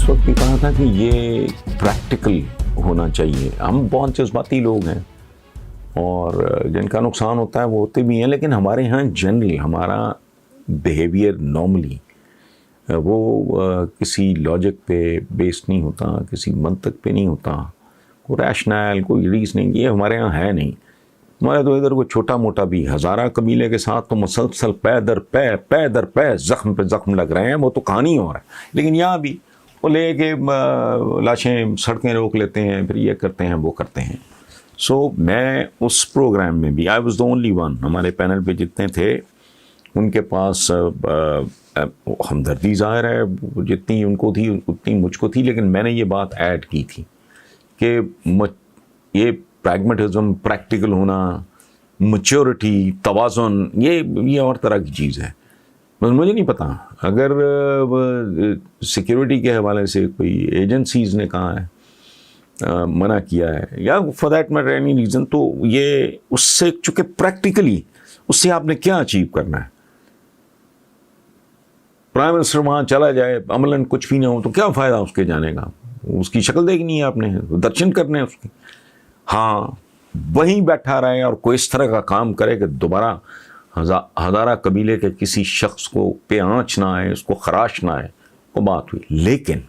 وقت بھی کہا تھا کہ یہ پریکٹیکل ہونا چاہیے. ہم بہت جذباتی لوگ ہیں اور جن کا نقصان ہوتا ہے وہ ہوتے بھی ہیں, لیکن ہمارے ہاں جنرل ہمارا بیہیویئر نارملی وہ کسی لاجک پہ بیس نہیں ہوتا, کسی منطق پہ نہیں ہوتا, کوئی ریشنل کوئی ریزننگ یہ ہمارے ہاں ہے نہیں. ہمارے تو ادھر کوئی چھوٹا موٹا بھی ہزارہ قبیلے کے ساتھ تو مسلسل پے در پے زخم پہ زخم لگ رہے ہیں, وہ تو کہانی اور ہے. لیکن یہاں بھی وہ لے کے لاشیں سڑکیں روک لیتے ہیں, پھر یہ کرتے ہیں وہ کرتے ہیں. سو میں اس پروگرام میں بھی I was the only one, ہمارے پینل پہ جتنے تھے ان کے پاس ہمدردی ظاہر ہے جتنی ان کو تھی اتنی مجھ کو تھی, لیکن میں نے یہ بات ایڈ کی تھی کہ یہ پریگمیٹزم, پریکٹیکل ہونا, میچورٹی, توازن, یہ اور طرح کی چیز ہے. بس مجھے نہیں پتا اگر سیکیورٹی کے حوالے سے کوئی ایجنسیز نے کہا ہے منع کیا ہے یا for that matter any reason, تو یہ اس سے چونکہ پریکٹیکلی اس سے آپ نے کیا اچیو کرنا ہے. پرائم منسٹر وہاں چلا جائے عملاً کچھ بھی نہ ہو تو کیا فائدہ اس کے جانے کا, اس کی شکل دیکھنی ہے آپ نے, درشن کرنے ہیں اس کی. ہاں وہیں بیٹھا رہے اور کوئی اس طرح کا کام کرے کہ دوبارہ ہزارہ قبیلے کے کسی شخص کو پہ آنچ نہ آئے, اس کو خراش نہ آئے, وہ بات ہوئی. لیکن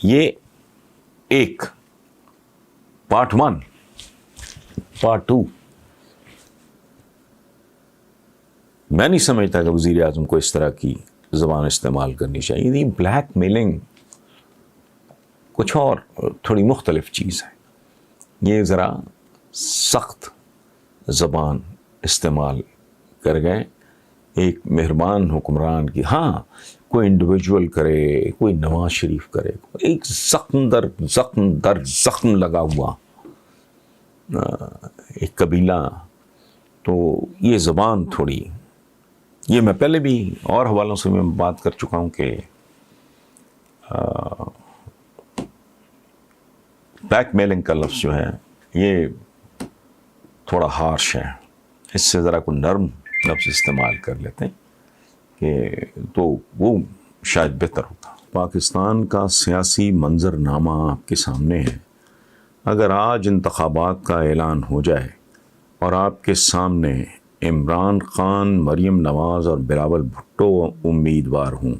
یہ ایک پارٹ 1, پارٹ 2 میں نہیں سمجھتا کہ وزیر اعظم کو اس طرح کی زبان استعمال کرنی چاہیے. یہ بلیک میلنگ کچھ اور تھوڑی مختلف چیز ہے. یہ ذرا سخت زبان استعمال کر گئے ایک مہربان حکمران کی. ہاں کوئی انڈیویجول کرے, کوئی نواز شریف کرے, ایک زخم در زخم لگا ہوا ایک قبیلہ, تو یہ زبان تھوڑی, یہ میں پہلے بھی اور حوالوں سے میں بات کر چکا ہوں کہ بلیک میلنگ کا لفظ جو ہے یہ تھوڑا ہارش ہے, اس سے ذرا کوئی نرم لفظ استعمال کر لیتے ہیں کہ تو وہ شاید بہتر ہوتا. پاکستان کا سیاسی منظرنامہ آپ کے سامنے ہے. اگر آج انتخابات کا اعلان ہو جائے اور آپ کے سامنے عمران خان, مریم نواز اور بلاول بھٹو امیدوار ہوں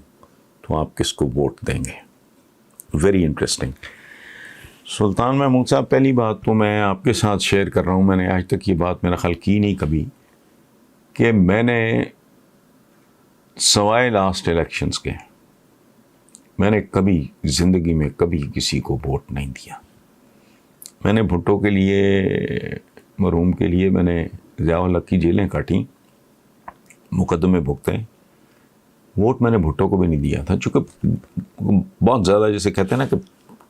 تو آپ کس کو ووٹ دیں گے؟ Very interesting. سلطان محمود صاحب, پہلی بات تو میں آپ کے ساتھ شیئر کر رہا ہوں, میں نے آج تک یہ بات میرا خیال کی نہیں کبھی کہ میں نے سوائے لاسٹ الیکشنز کے میں نے کبھی زندگی میں کبھی کسی کو ووٹ نہیں دیا. میں نے بھٹو کے لیے, مرحوم کے لیے میں نے ضیاء الحق کی جیلیں کاٹیں, مقدمے بھگتے, ووٹ میں نے بھٹو کو بھی نہیں دیا تھا چونکہ بہت زیادہ جیسے کہتے ہیں نا کہ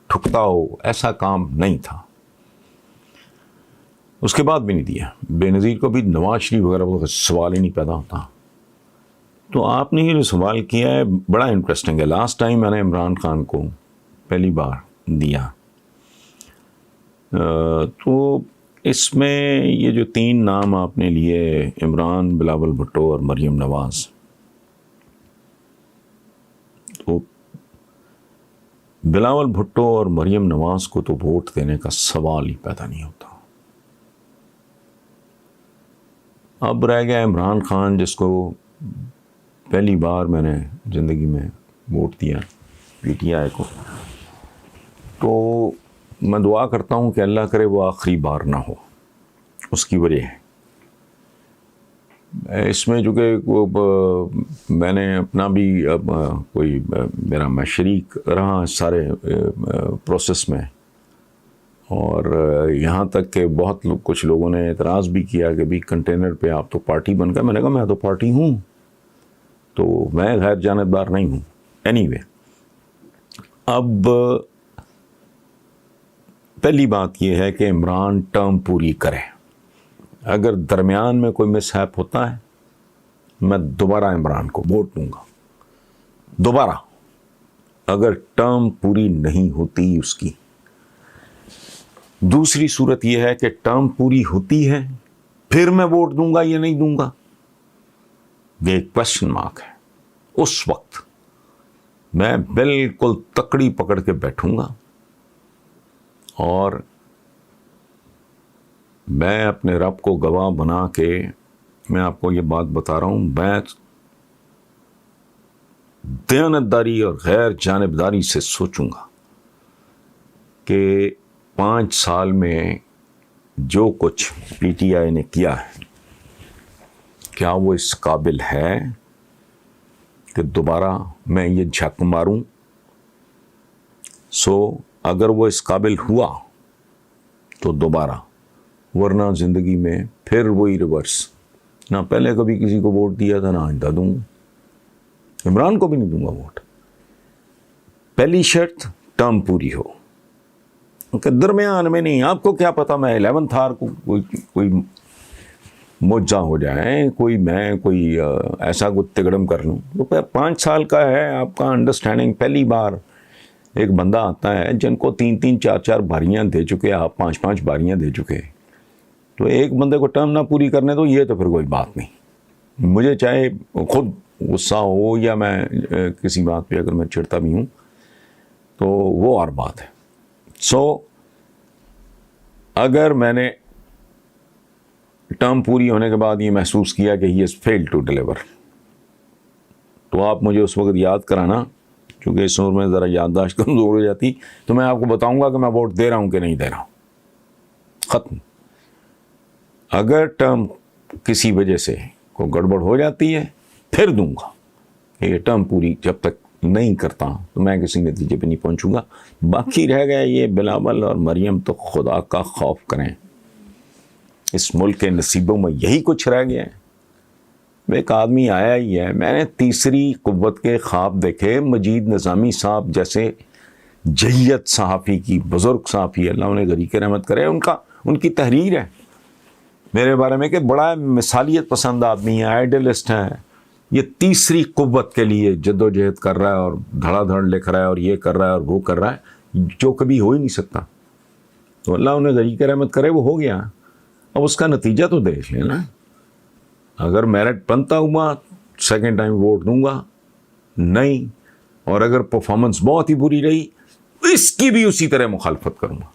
ٹھکتا ہو, ایسا کام نہیں تھا. اس کے بعد بھی نہیں دیا. بے نظیر کو بھی, نواز شریف وغیرہ سوال ہی نہیں پیدا ہوتا. تو آپ نے یہ جو سوال کیا ہے بڑا انٹرسٹنگ ہے. لاسٹ ٹائم میں نے عمران خان کو پہلی بار دیا, تو اس میں یہ جو 3 نام آپ نے لیے, عمران, بلاول بھٹو اور مریم نواز, تو بلاول بھٹو اور مریم نواز کو تو ووٹ دینے کا سوال ہی پیدا نہیں ہوتا. اب رہ گیا عمران خان جس کو پہلی بار میں نے زندگی میں ووٹ دیا پی ٹی آئی کو. تو میں دعا کرتا ہوں کہ اللہ کرے وہ آخری بار نہ ہو. اس کی وجہ ہے اس میں جو کہ میں نے اپنا بھی کوئی میرا میں شریک رہا اس سارے پروسیس میں, اور یہاں تک کہ بہت کچھ لوگوں نے اعتراض بھی کیا کہ بھی کنٹینر پہ آپ تو پارٹی بن گئے. میں نے کہا میں تو پارٹی ہوں, تو میں غیر جانبدار نہیں ہوں. اینی وے, اب پہلی بات یہ ہے کہ عمران ٹرم پوری کرے. اگر درمیان میں کوئی مس ہیپ ہوتا ہے میں دوبارہ عمران کو ووٹ دوں گا, دوبارہ. اگر ٹرم پوری نہیں ہوتی اس کی. دوسری صورت یہ ہے کہ ٹرم پوری ہوتی ہے پھر میں ووٹ دوں گا یا نہیں دوں گا, یہ ایک کوشچن مارک ہے. اس وقت میں بالکل تکڑی پکڑ کے بیٹھوں گا اور میں اپنے رب کو گواہ بنا کے میں آپ کو یہ بات بتا رہا ہوں، میں دیانتداری اور غیر جانبداری سے سوچوں گا کہ 5 سال میں جو کچھ پی ٹی آئی نے کیا ہے کیا وہ اس قابل ہے کہ دوبارہ میں یہ جھک ماروں. اگر وہ اس قابل ہوا تو دوبارہ، ورنہ زندگی میں پھر وہی ریورس. نہ پہلے کبھی کسی کو ووٹ دیا تھا، نہ آئندہ دوں گا. عمران کو بھی نہیں دوں گا ووٹ. پہلی شرط ٹرم پوری ہو، کہ درمیان میں نہیں. آپ کو کیا پتا میں 11th آور کو کوئی موجہ ہو جائے، کوئی ایسا کوئی تگڑم کر لوں. تو 5 سال کا ہے آپ کا انڈرسٹینڈنگ. پہلی بار ایک بندہ آتا ہے جن کو 3 4 باریاں دے چکے، آپ 5 باریاں دے چکے، تو ایک بندے کو ٹرم نہ پوری کرنے دو، یہ تو پھر کوئی بات نہیں. مجھے چاہے خود غصہ ہو یا میں کسی بات پہ اگر میں چڑھتا بھی ہوں تو وہ اور بات ہے. اگر میں نے ٹرم پوری ہونے کے بعد یہ محسوس کیا کہ ہی از فیلڈ ٹو ڈیلیور، تو آپ مجھے اس وقت یاد کرانا، کیونکہ اس عمر میں ذرا یادداشت کمزور ہو جاتی، تو میں آپ کو بتاؤں گا کہ میں ووٹ دے رہا ہوں کہ نہیں دے رہا ہوں. ختم. اگر ٹرم کسی وجہ سے کوئی گڑبڑ ہو جاتی ہے پھر دوں گا. یہ ٹرم پوری جب تک نہیں کرتا تو میں کسی نتیجے پہ نہیں پہنچوں گا. باقی رہ گیا یہ بلاول اور مریم، تو خدا کا خوف کریں. اس ملک کے نصیبوں میں یہی کچھ رہ گیا ہے. ایک آدمی آیا ہی ہے، میں نے تیسری قوت کے خواب دیکھے. مجید نظامی صاحب جیسے جہیت صحافی کی، بزرگ صحافی، اللہ انہیں غریق رحمت کرے، ان کی تحریر ہے میرے بارے میں کہ بڑا مثالیت پسند آدمی ہے، آئیڈیلسٹ ہے. یہ تیسری قوت کے لیے جد و جہد کر رہا ہے اور دھڑا دھڑ لکھ رہا ہے اور یہ کر رہا ہے اور وہ کر رہا ہے جو کبھی ہو ہی نہیں سکتا. تو اللہ انہیں غریق رحمت کرے، وہ ہو گیا. اب اس کا نتیجہ تو دیکھ لیں نا. اگر میرٹ بنتا ہوا 2nd ٹائم ووٹ دوں گا نہیں، اور اگر پرفارمنس بہت ہی بری رہی اس کی بھی اسی طرح مخالفت کروں گا.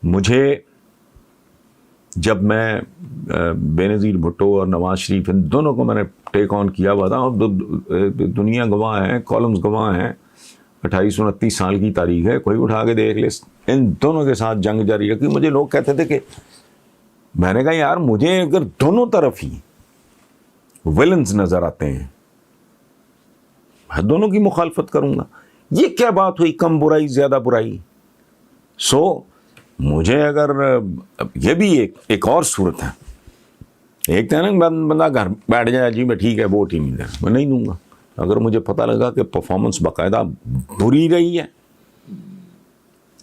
مجھے جب میں بے نظیر بھٹو اور نواز شریف ان دونوں کو میں نے ٹیک آن کیا ہوا تھا، اور دنیا گواہ ہے، کالمز گواہ ہیں، 28 29 سال کی تاریخ ہے، کوئی اٹھا کے دیکھ لے. ان دونوں کے ساتھ جنگ جاری رکھی. مجھے لوگ کہتے تھے کہ، میں نے کہا یار مجھے اگر دونوں طرف ہی ویلنز نظر آتے ہیں میں دونوں کی مخالفت کروں گا. یہ کیا بات ہوئی، کم برائی زیادہ برائی. مجھے اگر یہ بھی ایک اور صورت ہے، ایک تو ہے نا بندہ گھر بیٹھ جائے، جی میں ٹھیک ہے ووٹ ہی نہیں دینا، میں نہیں دوں گا. اگر مجھے پتہ لگا کہ پرفارمنس باقاعدہ بری رہی ہے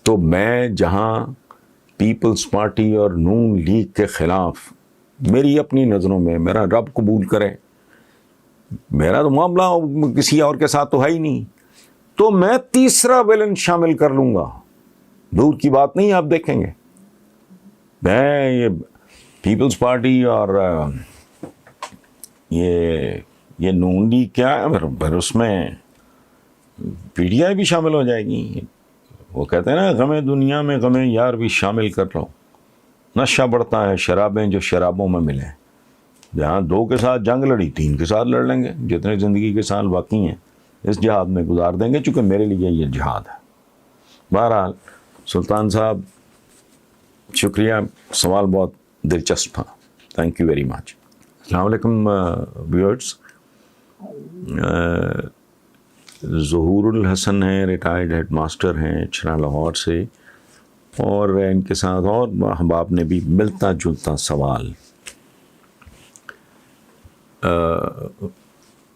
تو میں جہاں پیپلز پارٹی اور نون لیگ کے خلاف، میری اپنی نظروں میں میرا رب قبول کرے، میرا تو معاملہ کسی اور کے ساتھ تو ہے ہی نہیں، تو میں تیسرا ویلن شامل کر لوں گا. دور کی بات نہیں، آپ دیکھیں گے میں یہ پیپلز پارٹی اور یہ نون لیگ کیا ہے، پھر اس میں پی ٹی آئی بھی شامل ہو جائے گی. وہ کہتے ہیں نا، غم دنیا میں غم یار بھی شامل کر رہا ہوں. نشہ بڑھتا ہے شرابیں جو شرابوں میں ملیں. جہاں 2 کے ساتھ جنگ لڑی 3 کے ساتھ لڑ لیں گے. جتنے زندگی کے سال باقی ہیں اس جہاد میں گزار دیں گے، چونکہ میرے لیے یہ جہاد ہے. بہرحال سلطان صاحب شکریہ، سوال بہت دلچسپ تھا. Thank you very much. السلام علیکم ویورز. ظہور الحسن ہیں، ریٹائرڈ ہیڈ ماسٹر ہیں چھنا لاہور سے، اور ان کے ساتھ اور احباب نے بھی ملتا جلتا سوال.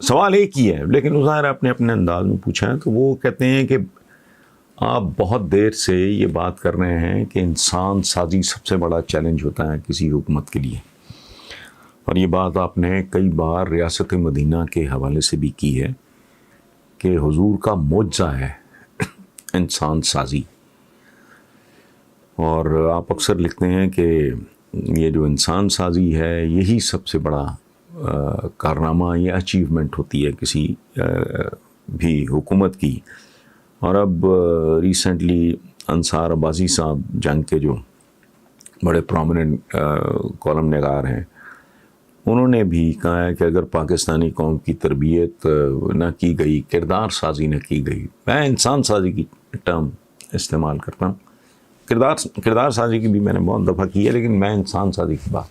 سوال ایک ہی ہے لیکن ظاہر اپنے اپنے انداز میں پوچھا ہے. تو وہ کہتے ہیں کہ آپ بہت دیر سے یہ بات کر رہے ہیں کہ انسان سازی سب سے بڑا چیلنج ہوتا ہے کسی حکومت کے لیے، اور یہ بات آپ نے کئی بار ریاست مدینہ کے حوالے سے بھی کی ہے کہ حضور کا معجزہ ہے انسان سازی. اور آپ اکثر لکھتے ہیں کہ یہ جو انسان سازی ہے یہی سب سے بڑا کارنامہ یا اچیومنٹ ہوتی ہے کسی بھی حکومت کی، اور اب ریسنٹلی انصار عباسی صاحب جنگ کے جو بڑے پرومیننٹ کالم نگار ہیں، انہوں نے بھی کہا ہے کہ اگر پاکستانی قوم کی تربیت نہ کی گئی، کردار سازی نہ کی گئی، میں انسان سازی کی ٹرم استعمال کرتا ہوں، کردار سازی کی بھی میں نے بہت دفعہ کی ہے، لیکن میں انسان سازی کی بات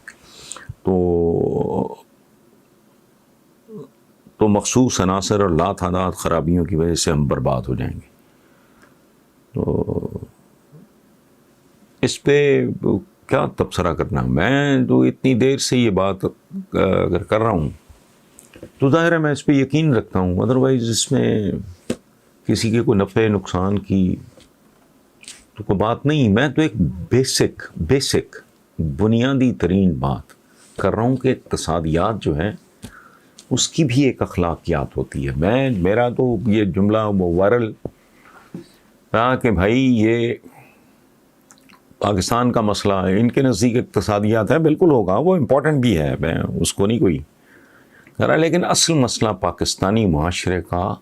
تو مخصوص عناصر اور لا تعداد خرابیوں کی وجہ سے ہم برباد ہو جائیں گے۔ تو اس پہ کیا تبصرہ کرنا، میں تو اتنی دیر سے یہ بات اگر کر رہا ہوں تو ظاہر ہے میں اس پہ یقین رکھتا ہوں، ادروائز اس میں کسی کے کوئی نفع نقصان کی تو کوئی بات نہیں، میں تو ایک بیسک بنیادی ترین بات کر رہا ہوں کہ اقتصادیات جو ہے اس کی بھی ایک اخلاقیات ہوتی ہے۔ میرا تو یہ جملہ وہ وائرل رہا کہ بھائی یہ پاکستان کا مسئلہ ہے، ان کے نزدیک اقتصادیات ہے، بالکل ہوگا، وہ امپورٹنٹ بھی ہے، میں اس کو نہیں کوئی کہہ رہا، لیکن اصل مسئلہ پاکستانی معاشرے کا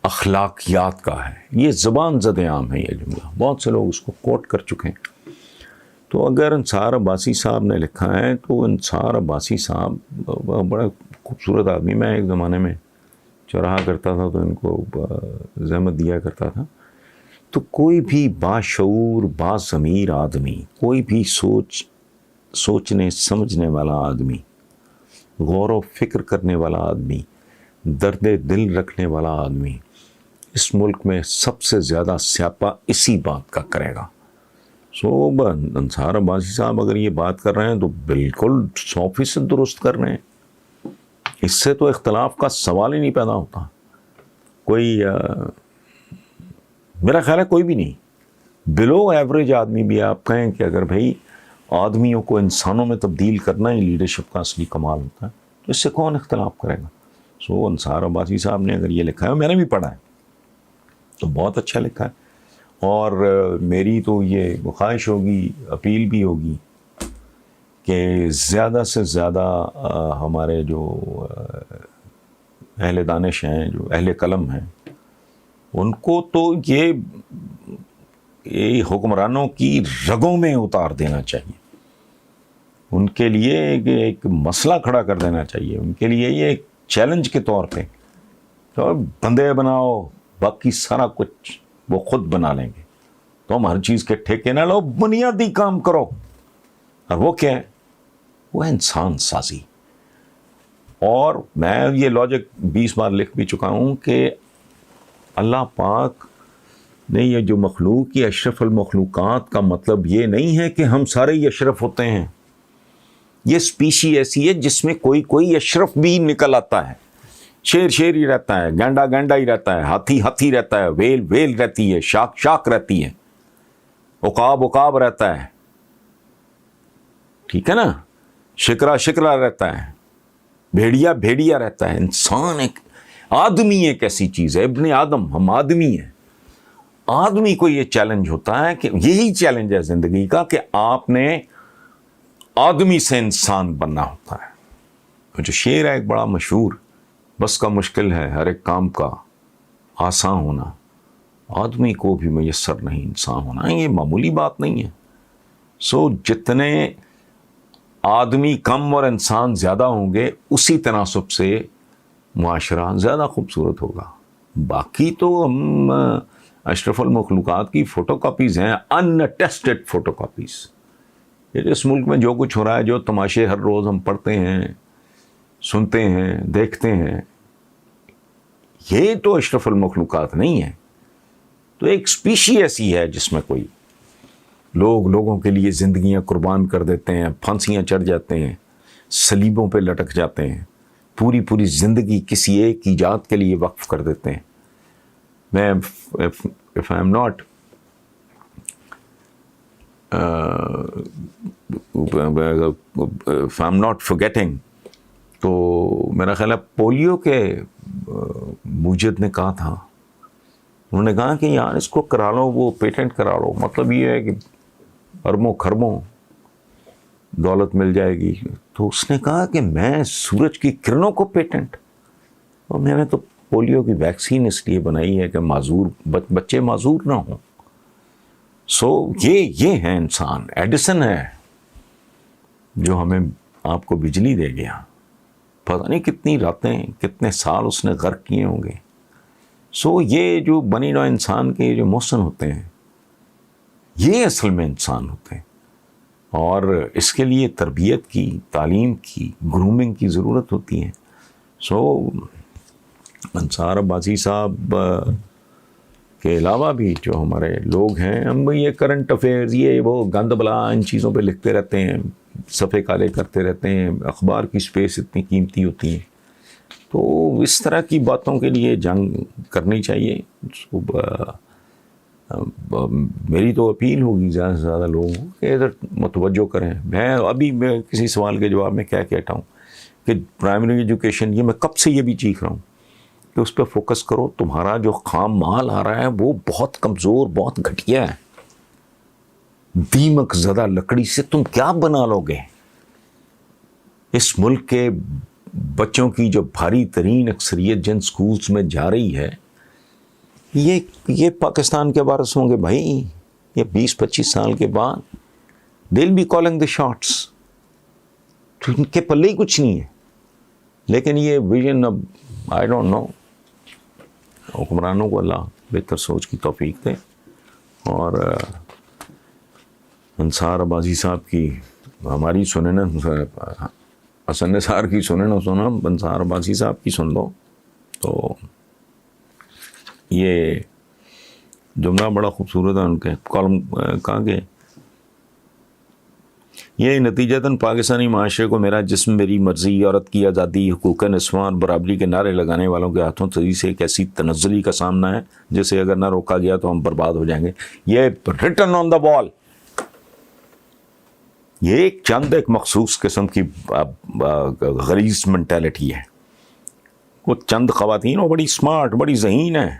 اخلاقیات کا ہے۔ یہ زبان زد عام ہے یہ جملہ، بہت سے لوگ اس کو کوٹ کر چکے ہیں۔ تو اگر انصار عباسی صاحب نے لکھا ہے تو انصار عباسی صاحب بڑا خوبصورت آدمی، میں ایک زمانے میں چوراہا کرتا تھا تو ان کو زحمت دیا کرتا تھا۔ تو کوئی بھی باشعور باضمیر آدمی، کوئی بھی سوچنے سمجھنے والا آدمی، غور و فکر کرنے والا آدمی، درد دل رکھنے والا آدمی اس ملک میں سب سے زیادہ سیاپا اسی بات کا کرے گا۔ انصار عباسی صاحب اگر یہ بات کر رہے ہیں تو بالکل 100% درست کر رہے ہیں، اس سے تو اختلاف کا سوال ہی نہیں پیدا ہوتا۔ کوئی میرا خیال ہے کوئی بھی نہیں، بلو ایوریج آدمی بھی آپ کہیں کہ اگر بھائی آدمیوں کو انسانوں میں تبدیل کرنا ہی لیڈرشپ کا اصلی کمال ہوتا ہے تو اس سے کون اختلاف کرے گا۔ انصار عباسی صاحب نے اگر یہ لکھا ہے، میں نے بھی پڑھا ہے تو بہت اچھا لکھا ہے، اور میری تو یہ خواہش ہوگی، اپیل بھی ہوگی کہ زیادہ سے زیادہ ہمارے جو اہل دانش ہیں، جو اہل قلم ہیں، ان کو تو یہ حکمرانوں کی رگوں میں اتار دینا چاہیے، ان کے لیے ایک مسئلہ کھڑا کر دینا چاہیے، ان کے لیے یہ ایک چیلنج کے طور پہ، تو بندے بناؤ، باقی سارا کچھ وہ خود بنا لیں گے، تم ہر چیز کے ٹھیکے نہ لو، بنیادی کام کرو۔ اور وہ کیا ہے؟ وہ انسان سازی۔ اور میں یہ لاجک 20 بار لکھ بھی چکا ہوں کہ اللہ پاک نے یہ جو مخلوق کی اشرف المخلوقات کا مطلب یہ نہیں ہے کہ ہم سارے ہی اشرف ہوتے ہیں، یہ اسپیشی ایسی ہے جس میں کوئی اشرف بھی نکل آتا ہے، شیر ہی رہتا ہے، گینڈا ہی رہتا ہے، ہاتھی رہتا ہے، ویل رہتی ہے، شاک رہتی ہے، عقاب رہتا ہے، ٹھیک ہے نا، شکرا رہتا ہے، بھیڑیا رہتا ہے۔ انسان ایک آدمی ایک ایسی چیز ہے، ابن آدم، ہم آدمی ہیں۔ آدمی کو یہ چیلنج ہوتا ہے کہ یہی چیلنج ہے زندگی کا کہ آپ نے آدمی سے انسان بننا ہوتا ہے۔ جو شعر ہے ایک بڑا مشہور، بس کا مشکل ہے ہر ایک کام کا آسان ہونا، آدمی کو بھی میسر نہیں انسان ہونا، یہ معمولی بات نہیں ہے۔ جتنے آدمی کم اور انسان زیادہ ہوں گے، اسی تناسب سے معاشرہ زیادہ خوبصورت ہوگا۔ باقی تو ہم اشرف المخلوقات کی فوٹو کاپیز ہیں، ان ٹیسٹڈ فوٹو کاپیز۔ اس ملک میں جو کچھ ہو رہا ہے، جو تماشے ہر روز ہم پڑھتے ہیں، سنتے ہیں، دیکھتے ہیں، یہ تو اشرف المخلوقات نہیں ہے۔ تو ایک اسپیشی ایسی ہے جس میں کوئی لوگوں کے لیے زندگیاں قربان کر دیتے ہیں، پھانسیاں چڑھ جاتے ہیں، صلیبوں پہ لٹک جاتے ہیں، پوری زندگی کسی ایک ایجاد کے لیے وقف کر دیتے ہیں۔ میں if I'm not forgetting، تو میرا خیال ہے پولیو کے موجد نے کہا تھا، انہوں نے کہا کہ یار اس کو کرا لو، وہ پیٹنٹ کرا لو، مطلب یہ ہے کہ اربوں خربوں دولت مل جائے گی۔ تو اس نے کہا کہ میں سورج کی کرنوں کو پیٹنٹ، اور میں نے تو پولیو کی ویکسین اس لیے بنائی ہے کہ بچے معذور نہ ہوں. سو یہ ہے انسان. ایڈیسن ہے جو ہمیں آپ کو بجلی دے گیا. پتہ نہیں کتنی راتیں کتنے سال اس نے غرق کیے ہوں گے. سو یہ جو بنی نوع انسان کے جو محسن ہوتے ہیں یہ اصل میں انسان ہوتے ہیں. اور اس کے لیے تربیت کی, تعلیم کی, گرومنگ کی ضرورت ہوتی ہے. سو انصار عباسی صاحب کے علاوہ بھی جو ہمارے لوگ ہیں, ہم یہ کرنٹ افیئرز یہ وہ گند بلا ان چیزوں پہ لکھتے رہتے ہیں, صفحے کالے کرتے رہتے ہیں. اخبار کی سپیس اتنی قیمتی ہوتی ہے, تو اس طرح کی باتوں کے لیے جنگ کرنی چاہیے. میری تو اپیل ہوگی زیادہ سے زیادہ لوگوں کو کہ ادھر متوجہ کریں. میں کسی سوال کے جواب میں کیا کہتا ہوں کہ پرائمری ایجوکیشن, یہ میں کب سے یہ بھی چیخ رہا ہوں کہ اس پہ فوکس کرو. تمہارا جو خام مال آ رہا ہے وہ بہت کمزور, بہت گھٹیا ہے. دیمک زدہ لکڑی سے تم کیا بنا لو گے؟ اس ملک کے بچوں کی جو بھاری ترین اکثریت جن سکولز میں جا رہی ہے, یہ پاکستان کے وارث ہوں گے بھائی. یہ 20-25 سال کے بعد they'll be calling the shots. تو ان کے پلے ہی کچھ نہیں ہے. لیکن یہ ویژن اب I don't know, حکمرانوں کو اللہ بہتر سوچ کی توفیق دے. اور انصار عباسی صاحب کی ہماری سنیں نا, حسن نثار کی سنیں نا سونا, انصار عباسی صاحب کی سن لو. تو یہ جملہ بڑا خوبصورت ہے ان کے کالم کہا کہ یہ نتیجتاً پاکستانی معاشرے کو میرا جسم میری مرضی, عورت کی آزادی, حقوق نسواں اور برابری کے نعرے لگانے والوں کے ہاتھوں تیزی سے ایک ایسی تنزلی کا سامنا ہے جسے اگر نہ روکا گیا تو ہم برباد ہو جائیں گے. یہ ریٹن آن دا وال. یہ ایک مخصوص قسم کی غلیظ مینٹیلٹی ہے. وہ چند خواتین وہ بڑی سمارٹ, بڑی ذہین ہیں,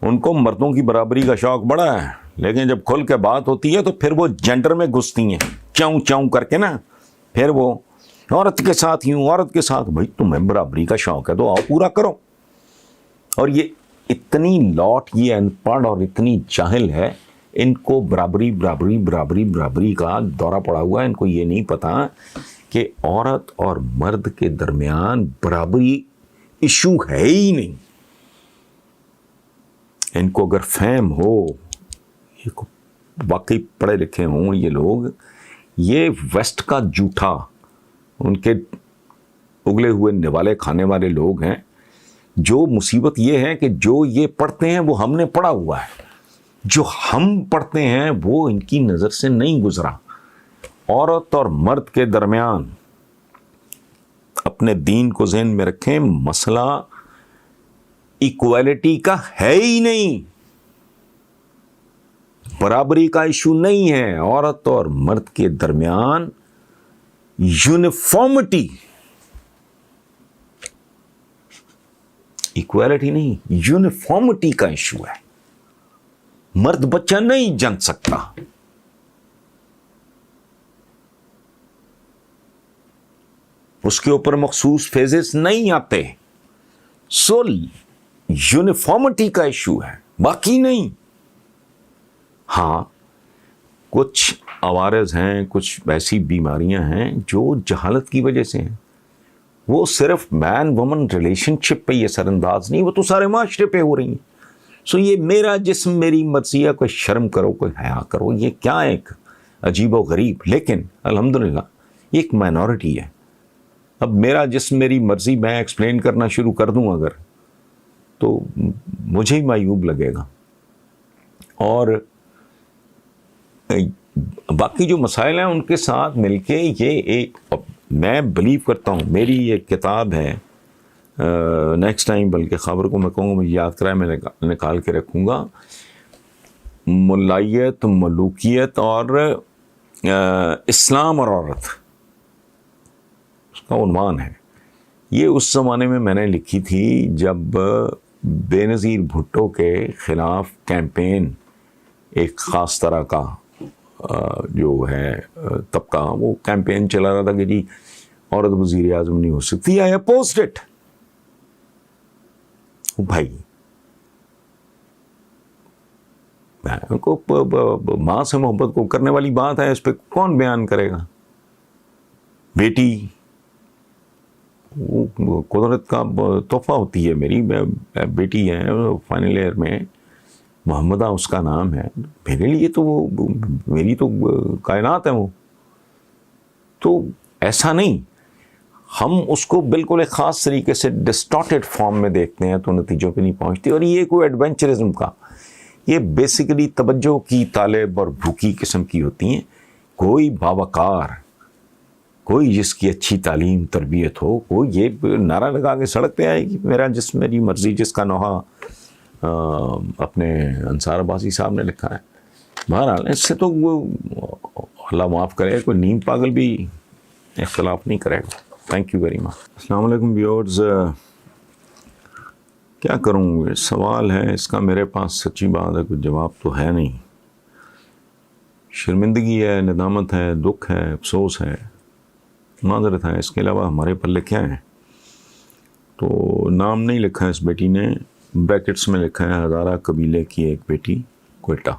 ان کو مردوں کی برابری کا شوق بڑا ہے, لیکن جب کھل کے بات ہوتی ہے تو پھر وہ جینڈر میں گھستی ہیں چاؤں چاؤں کر کے نا. پھر وہ عورت کے ساتھ ہی ہوں, عورت کے ساتھ. بھائی تمہیں برابری کا شوق ہے تو آؤ پورا کرو. اور یہ اتنی لاٹ, یہ ان پڑھ اور اتنی جاہل ہے, ان کو برابری برابری برابری برابری کا دورہ پڑا ہوا ہے. ان کو یہ نہیں پتا کہ عورت اور مرد کے درمیان برابری ایشو ہے ہی نہیں. ان کو اگر فہم ہو, واقعی پڑھے لکھے ہوں یہ لوگ, یہ ویسٹ کا جھوٹا, ان کے اگلے ہوئے نوالے کھانے والے لوگ ہیں. جو مصیبت یہ ہے کہ جو یہ پڑھتے ہیں وہ ہم نے پڑھا ہوا ہے, جو ہم پڑھتے ہیں وہ ان کی نظر سے نہیں گزرا. عورت اور مرد کے درمیان اپنے دین کو ذہن میں رکھیں, مسئلہ ایکویلٹی کا ہے ہی نہیں, برابری کا ایشو نہیں ہے. عورت اور مرد کے درمیان یونیفارمٹی, ایکویلٹی نہیں, یونیفارمٹی کا ایشو ہے. مرد بچہ نہیں جن سکتا, اس کے اوپر مخصوص فیزز نہیں آتے. سو یونیفارمٹی کا ایشو ہے, باقی نہیں. ہاں کچھ عوارض ہیں, کچھ ایسی بیماریاں ہیں جو جہالت کی وجہ سے ہیں. وہ صرف مین وومن ریلیشن شپ پہ یہ سر انداز نہیں, وہ تو سارے معاشرے پہ ہو رہی ہیں. سو یہ میرا جسم میری مرضی ہے, کوئی شرم کرو, کوئی حیا کرو. یہ کیا ایک عجیب و غریب, لیکن الحمدللہ یہ ایک مائنورٹی ہے. اب میرا جسم میری مرضی میں ایکسپلین کرنا شروع کر دوں اگر, تو مجھے ہی معیوب لگے گا. اور باقی جو مسائل ہیں ان کے ساتھ مل کے یہ ایک, میں بلیو کرتا ہوں, میری ایک کتاب ہے, نیکسٹ ٹائم بلکہ خبر کو میں کہوں گا مجھے یاد کرائے, میں نکال کے رکھوں گا, ملائیت, ملوکیت اور اسلام اور عورت, اس کا عنوان ہے. یہ اس زمانے میں میں نے لکھی تھی جب بے نظیر بھٹو کے خلاف کیمپین ایک خاص طرح کا جو ہے طبقہ, وہ کیمپین چلا رہا تھا کہ جی عورت وزیر اعظم نہیں ہو سکتی. آئی اپوزڈ اٹ. بھائی کو ماں سے محبت کو کرنے والی بات ہے، اس پہ کون بیان کرے گا؟ بیٹی وہ قدرت کا تحفہ ہوتی ہے. میری بیٹی ہے فائنل ایئر میں، محمدہ اس کا نام ہے. میرے لیے تو وہ میری تو کائنات ہے. وہ تو ایسا نہیں، ہم اس کو بالکل ایک خاص طریقے سے ڈسٹارٹیڈ فارم میں دیکھتے ہیں تو نتیجوں پہ نہیں پہنچتی. اور یہ کوئی ایڈونچرزم کا، یہ بیسیکلی توجہ کی طالب اور بھوکی قسم کی ہوتی ہیں. کوئی باوقار، کوئی جس کی اچھی تعلیم تربیت ہو، کوئی یہ نعرہ لگا کے سڑک پہ آئے گی میرا جس میری مرضی، جس کا نوحہ اپنے انصار عباسی صاحب نے لکھا ہے. بہرحال اس سے تو وہ اللہ معاف کرے، کوئی نیم پاگل بھی اختلاف نہیں کرے گا. Thank you very much. السلام علیکم ویورز. کیا کروں، سوال ہے اس کا میرے پاس سچی بات ہے کوئی جواب تو ہے نہیں. شرمندگی ہے، ندامت ہے، دکھ ہے، افسوس ہے، معذرت ہے. اس کے علاوہ ہمارے پلے کیا ہیں؟ تو نام نہیں لکھا ہے اس بیٹی نے، بریکٹس میں لکھا ہے ہزارہ قبیلے کی ایک بیٹی کوئٹہ.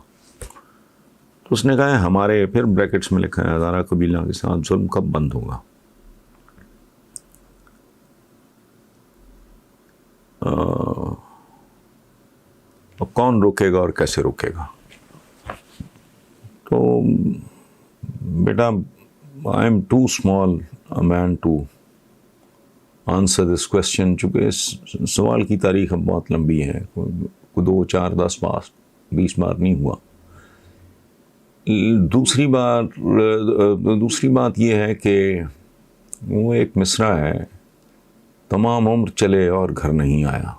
تو اس نے کہا ہے ہمارے، پھر بریکٹس میں لکھا ہے ہزارہ قبیلہ کے ساتھ ظلم کب بند ہوگا. کون روکے گا اور کیسے روکے گا؟ تو بیٹا I am too small a man to answer this question. چونکہ اس سوال کی تاریخ اب بہت لمبی ہے، 2 4 10 20 بار نہیں ہوا. دوسری بات یہ ہے کہ وہ ایک مصرع ہے، تمام عمر چلے اور گھر نہیں آیا.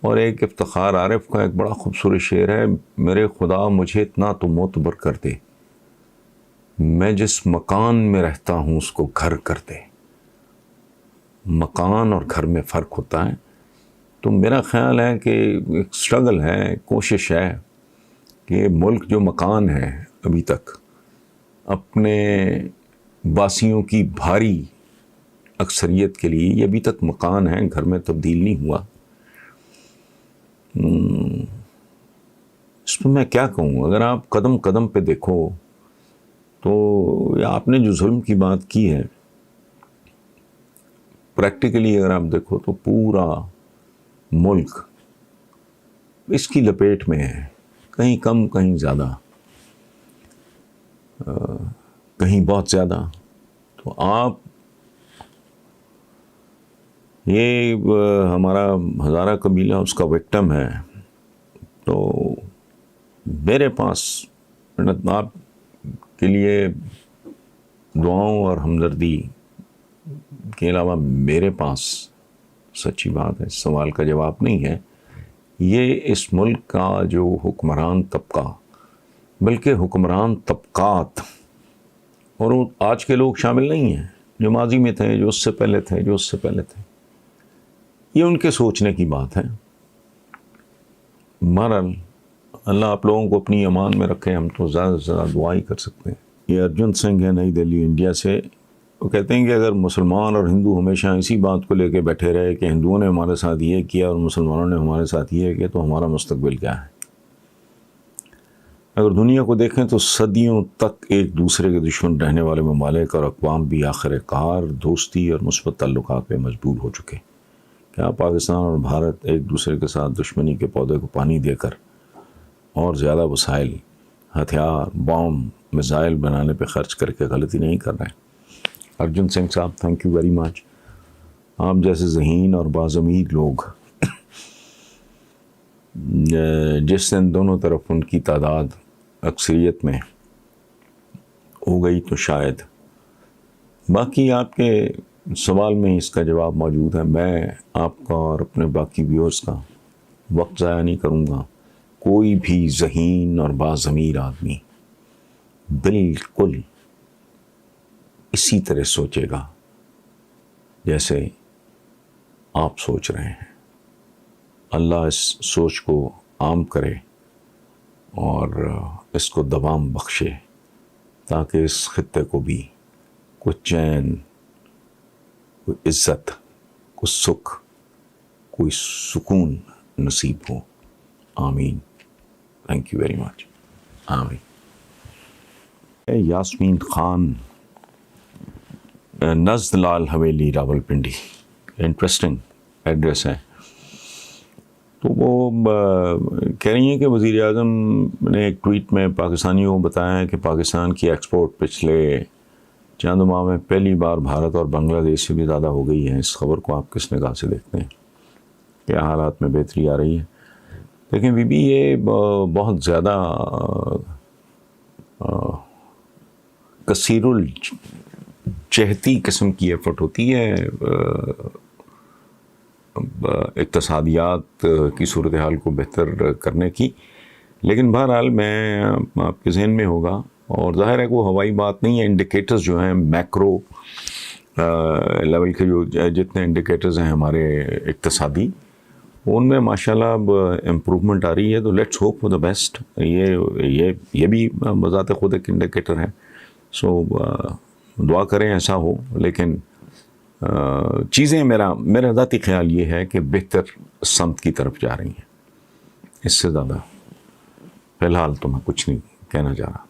اور ایک افتخار عارف کا ایک بڑا خوبصورت شعر ہے، میرے خدا مجھے اتنا تو معتبر کر دے، میں جس مکان میں رہتا ہوں اس کو گھر کر دے. مکان اور گھر میں فرق ہوتا ہے. تو میرا خیال ہے کہ ایک سٹرگل ہے، کوشش ہے کہ ملک جو مکان ہے ابھی تک اپنے باسیوں کی بھاری اکثریت کے لیے، یہ ابھی تک مکان ہے، گھر میں تبدیل نہیں ہوا. اس میں کیا کہوں، اگر آپ قدم قدم پہ دیکھو تو آپ نے جو ظلم کی بات کی ہے، پریکٹیکلی اگر آپ دیکھو تو پورا ملک اس کی لپیٹ میں ہے، کہیں کم کہیں زیادہ، کہیں بہت زیادہ. تو آپ یہ ہمارا ہزارہ قبیلہ اس کا وکٹم ہے. تو میرے پاس آپ کے لیے دعاؤں اور ہمدردی کے علاوہ میرے پاس سچی بات ہے سوال کا جواب نہیں ہے. یہ اس ملک کا جو حکمران طبقہ، بلکہ حکمران طبقات، اور وہ آج کے لوگ شامل نہیں ہیں، جو ماضی میں تھے، جو اس سے پہلے تھے، جو اس سے پہلے تھے، یہ ان کے سوچنے کی بات ہے. بہرحال اللہ آپ لوگوں کو اپنی امان میں رکھے، ہم تو زیادہ سے زیادہ دعا ہی کر سکتے ہیں. یہ ارجن سنگھ ہے، نئی دہلی انڈیا سے. وہ کہتے ہیں کہ اگر مسلمان اور ہندو ہمیشہ اسی بات کو لے کے بیٹھے رہے کہ ہندوؤں نے ہمارے ساتھ یہ کیا اور مسلمانوں نے ہمارے ساتھ یہ کیا، تو ہمارا مستقبل کیا ہے؟ اگر دنیا کو دیکھیں تو صدیوں تک ایک دوسرے کے دشمن رہنے والے ممالک اور اقوام بھی آخر کار دوستی اور مثبت تعلقات پہ مجبور ہو چکے. کیا پاکستان اور بھارت ایک دوسرے کے ساتھ دشمنی کے پودے کو پانی دے کر اور زیادہ وسائل، ہتھیار، بام، میزائل بنانے پہ خرچ کر کے غلطی نہیں کر رہے ہیں؟ ارجن سنگھ صاحب تھینک یو ویری مچ. آپ جیسے ذہین اور باضمیر لوگ جس دن دونوں طرف ان کی تعداد اکثریت میں ہو گئی تو شاید، باقی آپ کے سوال میں اس کا جواب موجود ہے. میں آپ کا اور اپنے باقی ویورز کا وقت ضائع نہیں کروں گا. کوئی بھی ذہین اور باضمیر آدمی بالکل اسی طرح سوچے گا جیسے آپ سوچ رہے ہیں. اللہ اس سوچ کو عام کرے اور اس کو دوام بخشے تاکہ اس خطے کو بھی کوئی چین، کوئی عزت، کوئی سکھ، کوئی سکون نصیب ہو. آمین. تھینک یو ویری مچ. آمین. یاسمین خان, نزد لال حویلی, راول پنڈی. انٹرسٹنگ ایڈریس ہے. تو وہ کہہ رہی ہیں کہ وزیر اعظم نے ایک ٹویٹ میں پاکستانیوں کو بتایا ہے کہ پاکستان کی ایکسپورٹ پچھلے چند ماہ میں پہلی بار بھارت اور بنگلہ دیش سے بھی زیادہ ہو گئی ہے. اس خبر کو آپ کس نگاہ سے دیکھتے ہیں؟ کیا حالات میں بہتری آ رہی ہے؟ لیکن بی بی یہ بہت زیادہ کثیر الچہتی قسم کی ایفرٹ ہوتی ہے اقتصادیات کی صورتحال کو بہتر کرنے کی. لیکن بہرحال میں آپ کے ذہن میں ہوگا, اور ظاہر ہے کہ وہ ہوائی بات نہیں ہے. انڈیکیٹرز جو ہیں میکرو لیول کے جو جتنے انڈیکیٹرز ہیں ہمارے اقتصادی, ان میں ماشاءاللہ اب امپروومنٹ آ رہی ہے. تو let's hope for the best. یہ بھی بذات خود ایک انڈیکیٹر ہے. سو دعا کریں ایسا ہو. لیکن چیزیں میرا ذاتی خیال یہ ہے کہ بہتر سمت کی طرف جا رہی ہیں. اس سے زیادہ فی الحال تو میں کچھ نہیں کہنا چاہ رہا.